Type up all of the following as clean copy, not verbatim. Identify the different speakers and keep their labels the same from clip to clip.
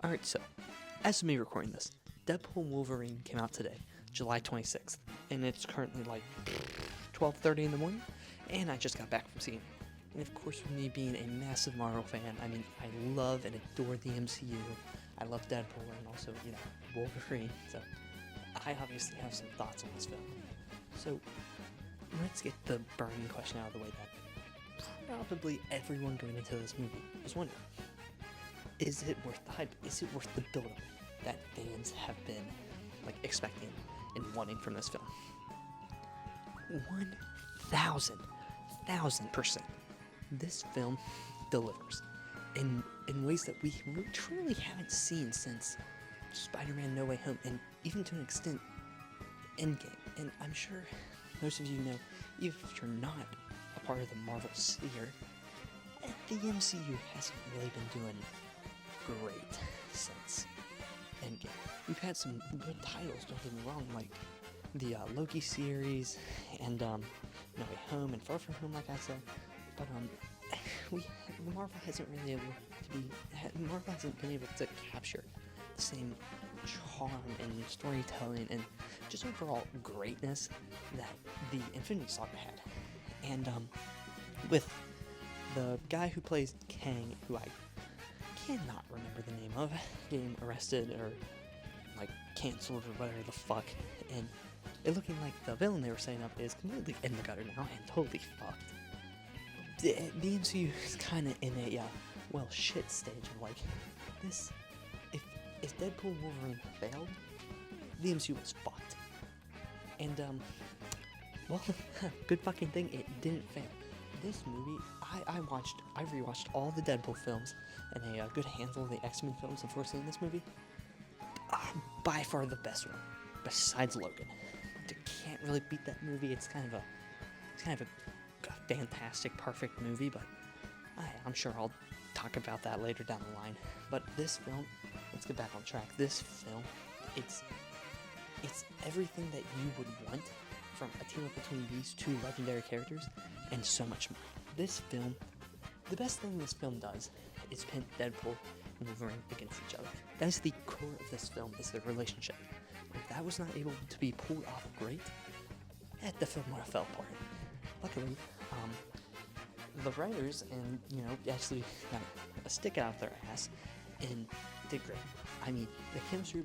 Speaker 1: Alright, so, as of me recording this, Deadpool Wolverine came out today, July 26th, and it's currently like 12:30 in the morning, and I just got back from seeing it. And of course, with me being a massive Marvel fan, I mean, I love and adore the MCU. I love Deadpool and also, Wolverine, so I obviously have some thoughts on this film. So, let's get the burning question out of the way that probably everyone going into this movie was wondering. Is it worth the hype? Is it worth the build-up that fans have been expecting and wanting from this film? 1,000%. This film delivers in ways that we truly haven't seen since Spider-Man No Way Home, and even to an extent, Endgame. And I'm sure most of you know, even if you're not a part of the Marvel sphere, the MCU hasn't really been doing great since Endgame. We've had some good titles, don't get me wrong, like the Loki series and No Way Home and Far From Home, like I said. But Marvel hasn't been able to capture the same charm and storytelling and just overall greatness that the Infinity Saga had. And with the guy who plays Kang, who I cannot remember the name of, getting arrested or canceled or whatever the fuck, and it looking like the villain they were setting up is completely in the gutter now and totally fucked. The MCU is kind of in a shit stage of this. If Deadpool and Wolverine failed, the MCU was fucked. And good fucking thing it didn't fail. This movie, I rewatched all the Deadpool films and a good handful of the X-Men films before seeing this movie. By far the best one, besides Logan. You can't really beat that movie. It's kind of a fantastic, perfect movie, but I'm sure I'll talk about that later down the line. But this film, let's get back on track. This film, it's everything that you would want from a team up between these two legendary characters, and so much more. This film, the best thing this film does is pit Deadpool and Wolverine against each other. That is the core of this film, is their relationship. If that was not able to be pulled off great, the film would have fell apart. Luckily, the writers and actually got a stick out of their ass and did great. I mean, the chemistry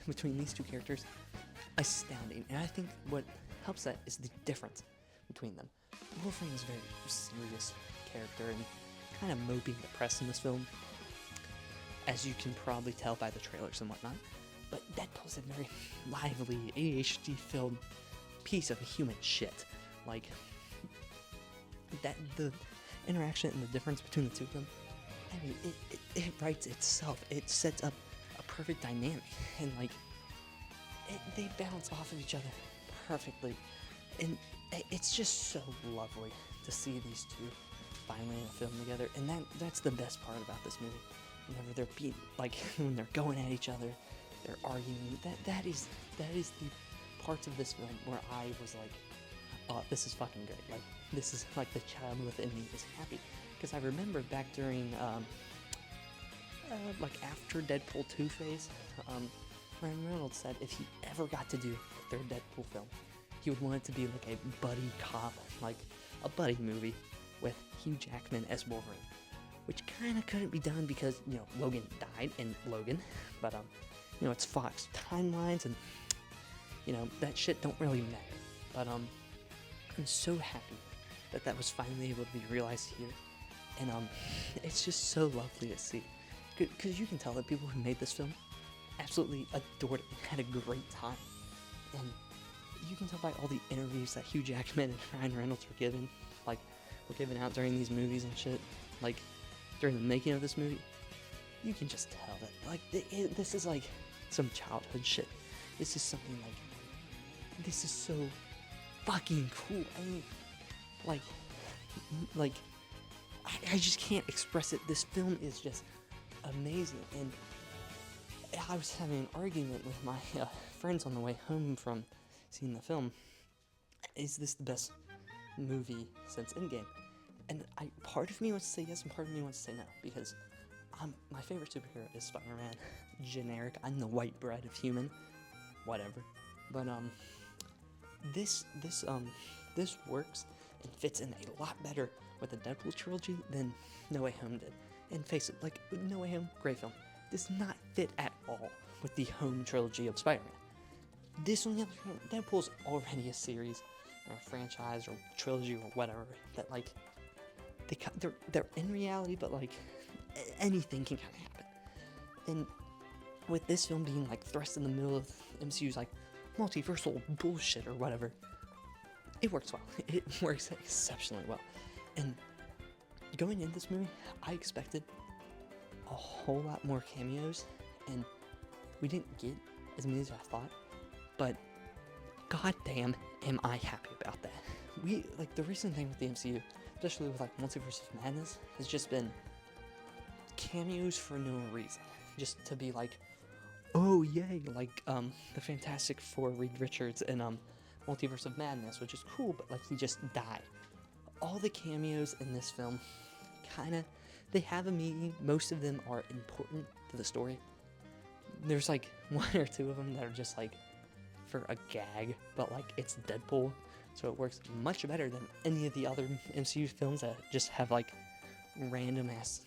Speaker 1: between these two characters, astounding. And I think what helps that is the difference between them. Wolverine is a very serious character and kind of mopey and depressed in this film, as you can probably tell by the trailers and whatnot. But Deadpool's a very lively, ADHD-filled piece of human shit. The interaction and the difference between the two of them, I mean, it writes itself. It sets up a perfect dynamic, and they balance off of each other perfectly. And it's just so lovely to see these two finally in a film together, and that's the best part about this movie. Whenever they're when they're going at each other, they're arguing. That is the parts of this film where I was like, oh, this is fucking great. This is the child within me is happy, because I remember back during after Deadpool 2 phase, Ryan Reynolds said if he ever got to do a third Deadpool film, he would want it to be a buddy cop, a buddy movie with Hugh Jackman as Wolverine, which kind of couldn't be done because, Logan died in Logan, but, it's Fox timelines and, that shit don't really matter, but, I'm so happy that was finally able to be realized here, and, it's just so lovely to see, because you can tell that people who made this film absolutely adored it and had a great time, and you can tell by all the interviews that Hugh Jackman and Ryan Reynolds were given out during these movies and shit, during the making of this movie. You can just tell that, this is some childhood shit. This is something this is so fucking cool. I mean, I just can't express it. This film is just amazing, and I was having an argument with my friends on the way home from seeing the film. Is this the best movie since Endgame? And part of me wants to say yes, and part of me wants to say no, because my favorite superhero is Spider-Man. Generic. I'm the white bread of human. Whatever. But this works and fits in a lot better with the Deadpool trilogy than No Way Home did. And face it, like No Way Home, great film, does not fit at all with the Home trilogy of Spider-Man. This, on the other hand, Deadpool's already a series or a franchise or trilogy or whatever that like they're in reality, but like anything can kind of happen. And with this film being like thrust in the middle of MCU's like multiversal bullshit or whatever, it works well. It works exceptionally well. And going into this movie, I expected a whole lot more cameos, and we didn't get as many as I thought, but goddamn am I happy about that. The recent thing with the MCU, especially with like Multiverse of Madness, has just been cameos for no reason. Just to be like, oh yay, like the Fantastic Four, Reed Richards, and Multiverse of Madness, which is cool, but like he just died. All the cameos in this film, they have a meaning. Most of them are important to the story. There's like one or two of them that are just like for a gag, but like it's Deadpool, so it works much better than any of the other MCU films that just have like random ass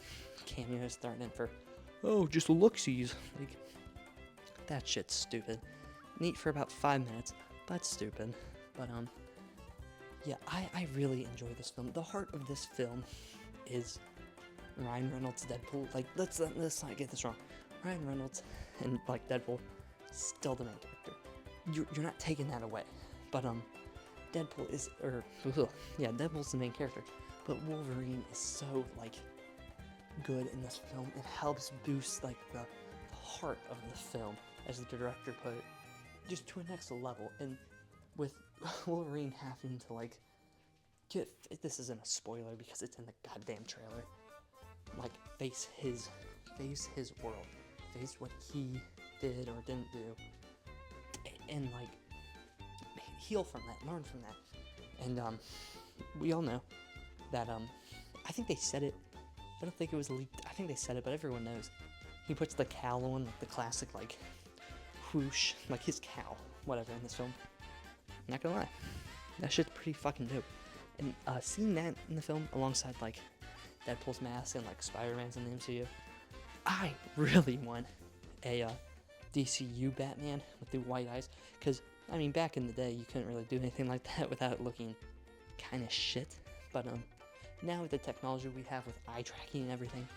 Speaker 1: cameos thrown in for, oh, just look-sees. Like, that shit's stupid. Neat for about 5 minutes, but stupid. But yeah, I really enjoy this film. The heart of this film is Ryan Reynolds' Deadpool. Like, let's not get this wrong. Ryan Reynolds and like Deadpool, still the main character. You're not taking that away. But Deadpool's the main character. But Wolverine is so like good in this film. It helps boost like the heart of the film, as the director put it, just to a next level. And with Wolverine having to like this isn't a spoiler because it's in the goddamn trailer, like face his world, face what he did or didn't do, and like heal from that, learn from that. And we all know that I think they said it, I don't think it was leaked, I think they said it, but everyone knows he puts the cowl on, like the classic like whoosh, like his cowl, whatever, in this film. I'm not gonna lie, that shit's pretty fucking dope. And seeing that in the film alongside like Deadpool's mask and like Spider-Man's in the MCU, I really want a DCU Batman with the white eyes, because I mean back in the day you couldn't really do anything like that without it looking kind of shit. But now with the technology we have with eye tracking and everything,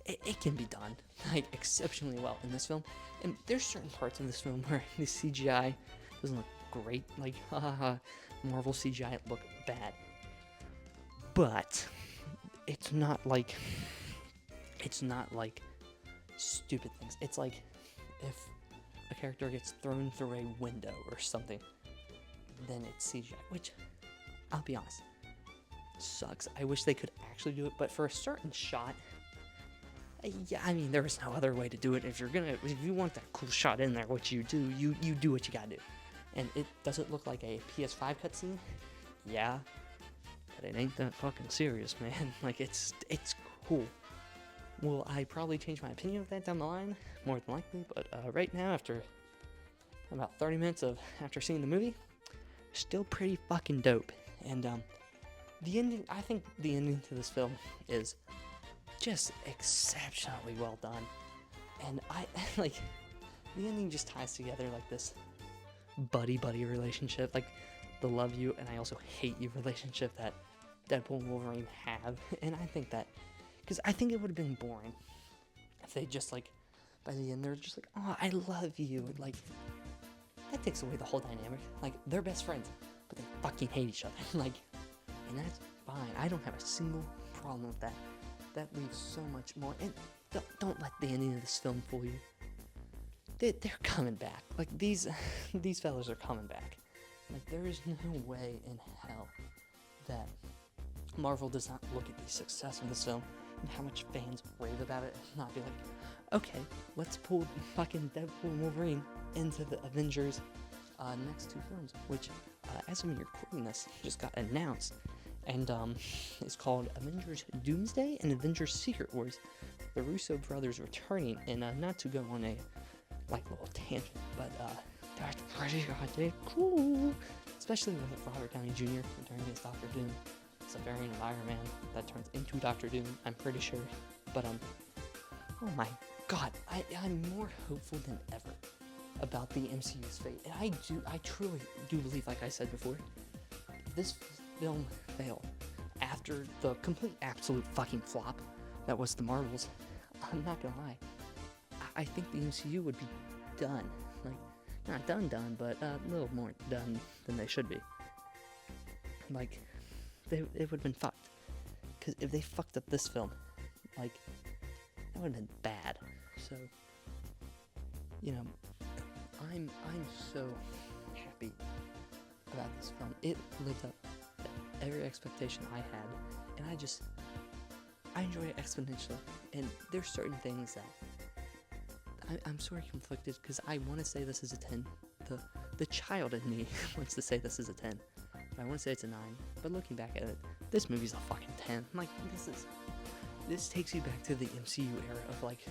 Speaker 1: it can be done like exceptionally well in this film. And there's certain parts in this film where the CGI doesn't look great, like Marvel CGI look bad, but it's not like stupid things. It's like if a character gets thrown through a window or something, then it's CGI, which I'll be honest, sucks. I wish they could actually do it, but for a certain shot, yeah, I mean, there is no other way to do it. If you want that cool shot in there, what you do, you do what you gotta do. And it doesn't look like a PS5 cutscene, yeah, but it ain't that fucking serious, man. Like, it's cool. Will I probably change my opinion of that down the line? More than likely, but right now, after about 30 minutes after seeing the movie, still pretty fucking dope. And the ending, I think the ending to this film is just exceptionally well done. And I like the ending just ties together like this buddy relationship, like the love you and I also hate you relationship that Deadpool and Wolverine have. And I think that, because I think it would have been boring if they just like by the end they're just like, oh, I love you, like that takes away the whole dynamic. Like, they're best friends but they fucking hate each other. Like, and that's fine. I don't have a single problem with that. That leaves so much more. And don't let the ending of this film fool you. They're coming back. Like, these fellas are coming back. Like, there is no way in hell that Marvel does not look at the success of this film and how much fans rave about it and not be like, okay, let's pull fucking Deadpool and Wolverine into the Avengers next two films, which as I'm recording this just got announced, and it's called Avengers Doomsday and Avengers Secret Wars. the Russo brothers returning, and not to go on a little tangent, but that's pretty goddamn cool, especially with Robert Downey Jr. returning as Doctor Doom. It's a variant of Iron Man that turns into Doctor Doom, I'm pretty sure. But oh my god, I'm more hopeful than ever about the MCU's fate, and I truly do believe, like I said before, if this film failed after the complete absolute fucking flop that was the Marvels, I'm not gonna lie, I think the MCU would be done. Like, not done, but a little more done than they should be. Like, it would have been fucked. Because if they fucked up this film, like, that would have been bad. So, you know, I'm so happy about this film. It lived up to every expectation I had, and I enjoy it exponentially. And there's certain things that I'm sort of conflicted, because I want to say this is a 10. The child in me wants to say this is a 10. But I want to say it's a 9. But looking back at it, this movie's a fucking 10. Like, this takes you back to the MCU era of, like,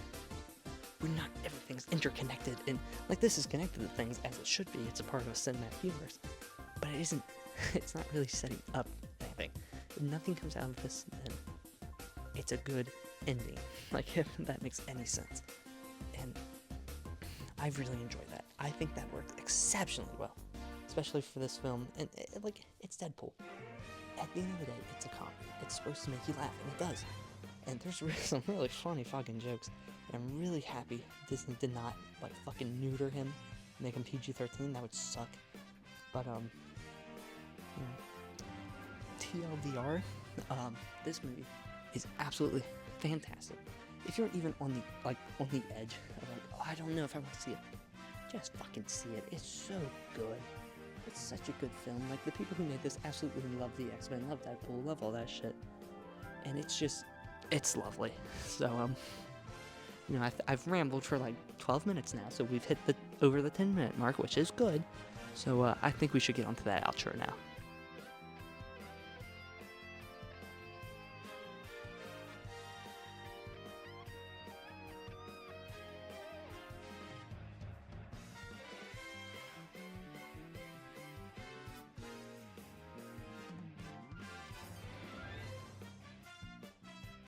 Speaker 1: everything's interconnected, and, like, this is connected to things as it should be. It's a part of a cinematic universe. But it isn't, it's not really setting up anything. If nothing comes out of this, then it's a good ending. Like, if that makes any sense. And I really enjoyed that. I think that worked exceptionally well, especially for this film. And it's Deadpool. At the end of the day, it's a comic. It's supposed to make you laugh, and it does. And there's some really funny fucking jokes. And I'm really happy Disney did not fucking neuter him, make him PG-13. That would suck. But TLDR, this movie is absolutely fantastic. If you're even on the edge of I don't know if I want to see it, just fucking see it. It's so good. It's such a good film. Like, the people who made this absolutely love the X-Men, love Deadpool, love all that shit. And it's lovely. So, I've rambled for 12 minutes now, so we've hit over the 10-minute mark, which is good. So, I think we should get onto that outro now.